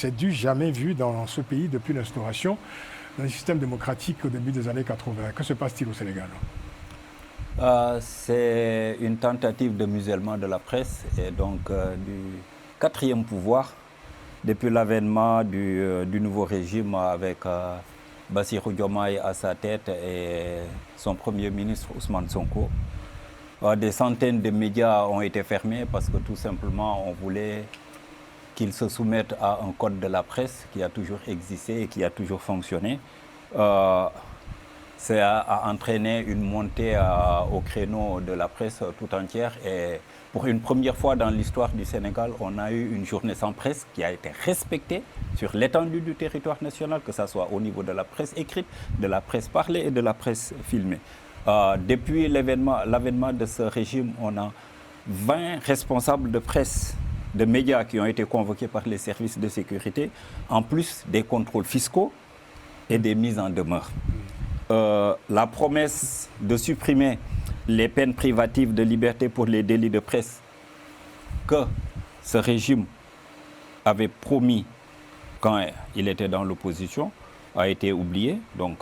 C'est du jamais vu dans ce pays depuis l'instauration d'un système démocratique au début des années 80. Que se passe-t-il au Sénégal? C'est une tentative de musellement de la presse et donc du quatrième pouvoir depuis l'avènement du nouveau régime avec Bassirou Diomaye à sa tête et son premier ministre Ousmane Sonko. Des centaines de médias ont été fermés parce que tout simplement on voulait qu'ils se soumettent à un code de la presse qui a toujours existé et qui a toujours fonctionné. Ça a entraîné une montée au créneau de la presse tout entière et pour une première fois dans l'histoire du Sénégal, on a eu une journée sans presse qui a été respectée sur l'étendue du territoire national, que ce soit au niveau de la presse écrite, de la presse parlée et de la presse filmée. Depuis l'avènement de ce régime, on a 20 responsables de presse, de médias qui ont été convoqués par les services de sécurité, en plus des contrôles fiscaux et des mises en demeure. La promesse de supprimer les peines privatives de liberté pour les délits de presse que ce régime avait promis quand il était dans l'opposition a été oubliée. Donc,